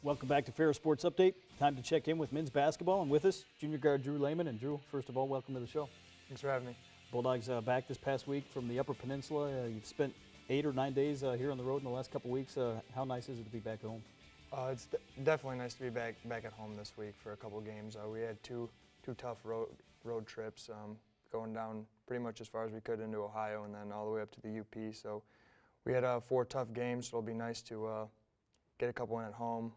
Welcome back to Ferris Sports Update. Time to check in with men's basketball, and with us, junior guard Drew Lehman. And Drew, first of all, welcome to the show. Thanks for having me. Bulldogs back this past week from the Upper Peninsula. You've spent 8 or 9 days here on the road in the last couple weeks. How nice is it to be back home? It's definitely nice to be back at home this week for a couple games. We had two tough road trips, going down pretty much as far as we could into Ohio and then all the way up to the UP. So we had 4 tough games, so it'll be nice to get a couple in at home,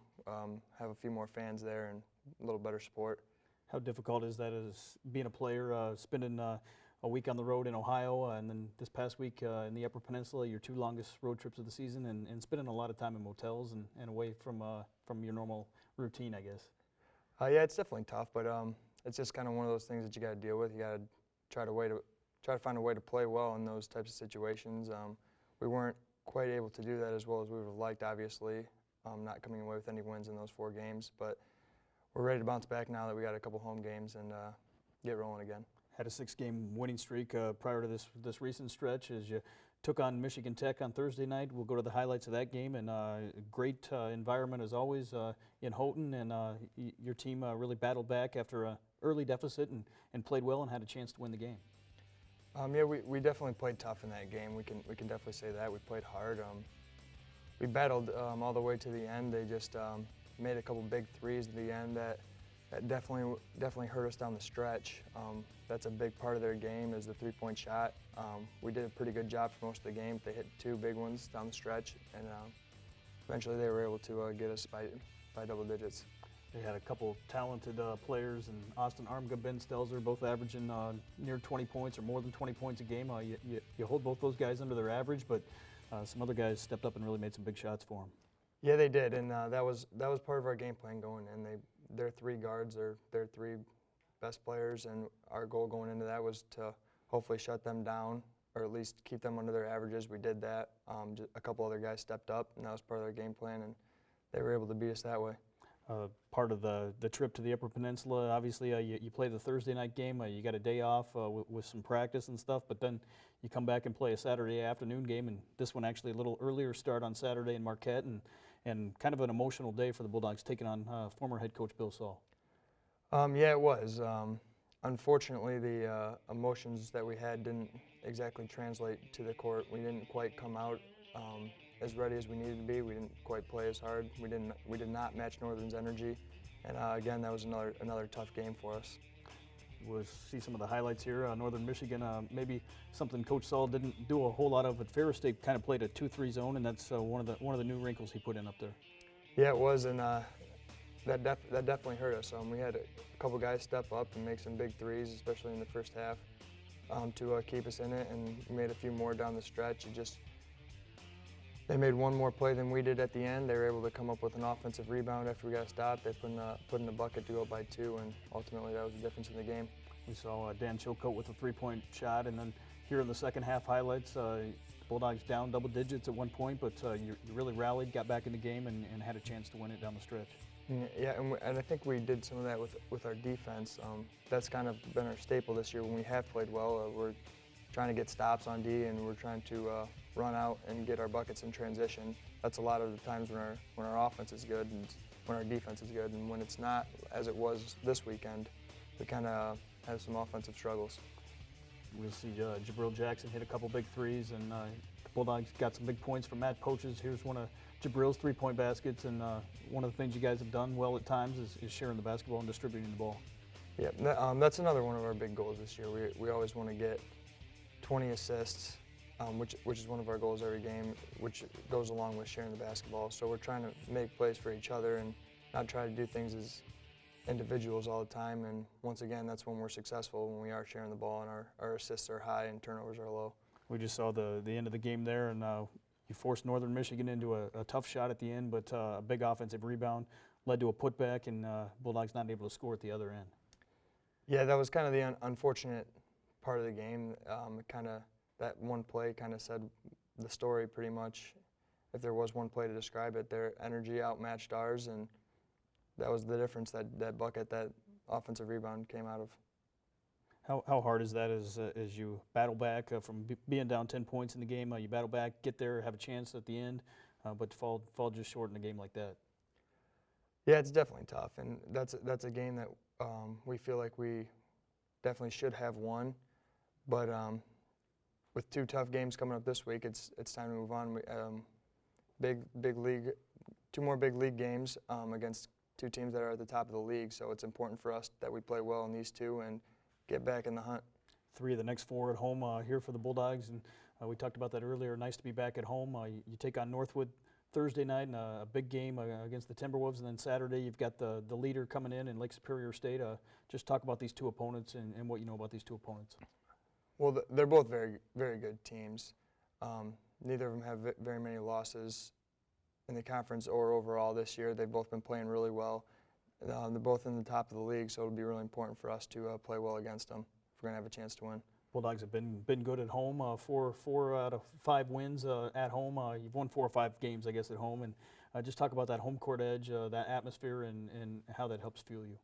have a few more fans there, and a little better support. How difficult is that as being a player, spending a week on the road in Ohio, and then this past week in the Upper Peninsula, your 2 longest road trips of the season, and spending a lot of time in motels and away from your normal routine, I guess? Yeah, it's definitely tough, but it's just kind of one of those things that you got to deal with. You got to try to find a way to play well in those types of situations. We weren't quite able to do that as well as we would have liked, obviously, not coming away with any wins in those 4 games, but we're ready to bounce back now that we got a couple home games and get rolling again. Had a 6-game winning streak prior to this recent stretch as you took on Michigan Tech on Thursday night. We'll go to the highlights of that game, and great environment as always in Houghton, and your team really battled back after an early deficit and played well and had a chance to win the game. Yeah, we definitely played tough in that game. We can definitely say that. We played hard. We battled all the way to the end. They just made a couple big threes at the end that definitely hurt us down the stretch. That's a big part of their game is the 3-point shot. We did a pretty good job for most of the game. They hit 2 big ones down the stretch, and eventually they were able to get us by double digits. They had a couple talented players, and Austin Armga, Ben Stelzer, both averaging near 20 points or more than 20 points a game. You hold both those guys under their average, but some other guys stepped up and really made some big shots for them. Yeah, they did, and that was part of our game plan going in. They're 3 guards, they're 3 best players, and our goal going into that was to hopefully shut them down or at least keep them under their averages. We did that. A couple other guys stepped up, and that was part of their game plan, and they were able to beat us that way. Part of the trip to the Upper Peninsula, obviously you play the Thursday night game, you got a day off with some practice and stuff, but then you come back and play a Saturday afternoon game, and this one actually a little earlier start on Saturday in Marquette, and kind of an emotional day for the Bulldogs taking on former head coach Bill Saul. Yeah, it was. Unfortunately, the emotions that we had didn't exactly translate to the court. We didn't quite come out as ready as we needed to be. We didn't quite play as hard. We did not match Northern's energy, and again, that was another tough game for us. We'll see some of the highlights here. Northern Michigan, maybe something Coach Saul didn't do a whole lot of, but Ferris State kind of played a 2-3 zone, and that's one of the new wrinkles he put in up there. Yeah, it was, and that definitely hurt us. We had a couple guys step up and make some big threes, especially in the first half, to keep us in it, and we made a few more down the stretch. They made one more play than we did at the end. They were able to come up with an offensive rebound after we got stopped. They put in the bucket to go by 2, and ultimately that was the difference in the game. We saw Dan Chilcote with a 3-point shot, and then here in the second half highlights, the Bulldogs down double digits at one point, but you really rallied, got back in the game, and had a chance to win it down the stretch. Yeah, and I think we did some of that with our defense. That's kind of been our staple this year when we have played well. We're trying to get stops on D, and we're trying to run out and get our buckets in transition. That's a lot of the times when our offense is good and when our defense is good, and when it's not, as it was this weekend, we kind of have some offensive struggles. We'll see Jabril Jackson hit a couple big threes, and the Bulldogs got some big points from Matt Poaches. Here's one of Jabril's 3-point baskets, and one of the things you guys have done well at times is sharing the basketball and distributing the ball. Yeah, that's another one of our big goals this year. We always want to get 20 assists, which is one of our goals every game, which goes along with sharing the basketball. So we're trying to make plays for each other and not try to do things as individuals all the time. And once again, that's when we're successful, when we are sharing the ball and our assists are high and turnovers are low. We just saw the end of the game there, and you forced Northern Michigan into a tough shot at the end, but a big offensive rebound led to a putback, and Bulldogs not able to score at the other end. Yeah, that was kind of the unfortunate part of the game. That one play kind of said the story pretty much. If there was one play to describe it, their energy outmatched ours, and that was the difference that bucket, that offensive rebound came out of. How hard is that as you battle back from being down 10 points in the game? You battle back, get there, have a chance at the end, but fall just short in a game like that? Yeah, it's definitely tough, and that's a game that we feel like we definitely should have won. But with 2 tough games coming up this week, it's time to move on. Big league, 2 more big league games against 2 teams that are at the top of the league. So it's important for us that we play well in these 2 and get back in the hunt. 3 of the next 4 at home here for the Bulldogs, and we talked about that earlier. Nice to be back at home. You take on Northwood Thursday night in a big game against the Timberwolves, and then Saturday you've got the leader coming in Lake Superior State. Just talk about these 2 opponents and what you know about these 2 opponents. Well, they're both very, very good teams. Neither of them have very many losses in the conference or overall this year. They've both been playing really well. They're both in the top of the league, so it'll be really important for us to play well against them if we're going to have a chance to win. Bulldogs have been good at home. 4 out of 5 wins at home. You've won 4 or 5 games, I guess, at home. And just talk about that home court edge, that atmosphere, and how that helps fuel you.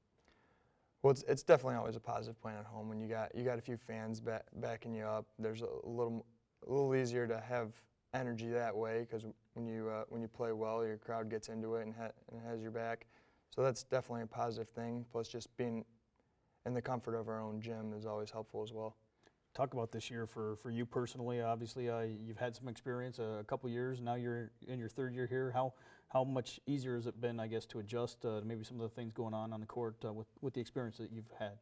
Well, it's definitely always a positive playing at home when you got a few fans backing you up. There's a little easier to have energy that way because when you play well, your crowd gets into it and has your back. So that's definitely a positive thing. Plus, just being in the comfort of our own gym is always helpful as well. Talk about this year for you personally. Obviously, you've had some experience, a couple years. Now you're in your 3rd year here. How much easier has it been, I guess, to adjust to maybe some of the things going on the court with the experience that you've had?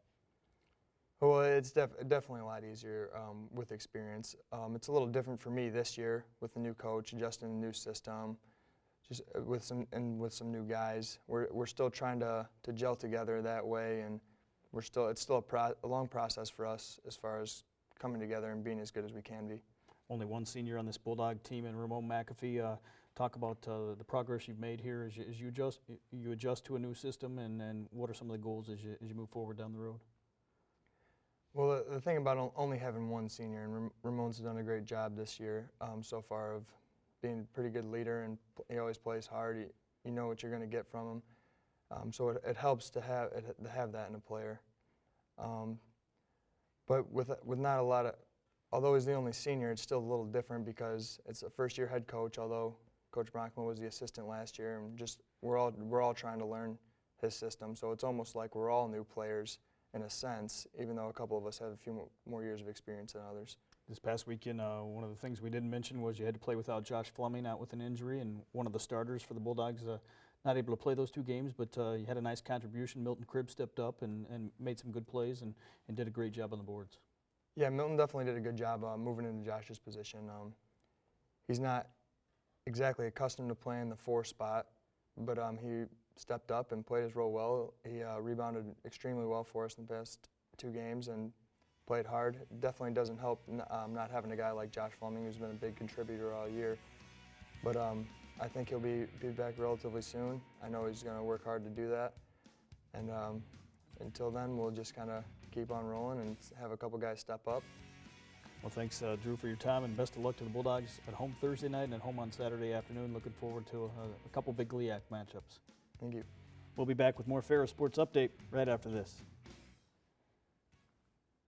Well, it's definitely a lot easier with experience. It's a little different for me this year with the new coach, adjusting the new system, just with some new guys. We're still trying to gel together that way, and it's still a long process for us as far as coming together and being as good as we can be. Only 1 senior on this Bulldog team, and Ramon McAfee. Talk about the progress you've made here as you adjust to a new system, and what are some of the goals as you move forward down the road? Well, the thing about only having 1 senior, and Ramon's done a great job this year so far of being a pretty good leader, and he always plays hard. You know what you're going to get from him, so it helps to have that in a player. But with not a lot of, although he's the only senior, it's still a little different because it's a first-year head coach. Although Coach Brockman was the assistant last year, and just we're all trying to learn his system. So it's almost like we're all new players in a sense, even though a couple of us have a few more years of experience than others. This past weekend, one of the things we didn't mention was you had to play without Josh Fleming out with an injury, and one of the starters for the Bulldogs not able to play those 2 games, but you had a nice contribution. Milton Cribb stepped up and made some good plays and did a great job on the boards. Yeah, Milton definitely did a good job moving into Josh's position. He's not exactly accustomed to playing the 4 spot, but he stepped up and played his role well. He rebounded extremely well for us in the past 2 games and played hard. It definitely doesn't help not having a guy like Josh Fleming, who's been a big contributor all year. But I think he'll be back relatively soon. I know he's going to work hard to do that. And until then, we'll just kind of keep on rolling and have a couple guys step up. Well, thanks, Drew, for your time, and best of luck to the Bulldogs at home Thursday night and at home on Saturday afternoon. Looking forward to a couple big GLIAC matchups. Thank you. We'll be back with more Ferris Sports Update right after this.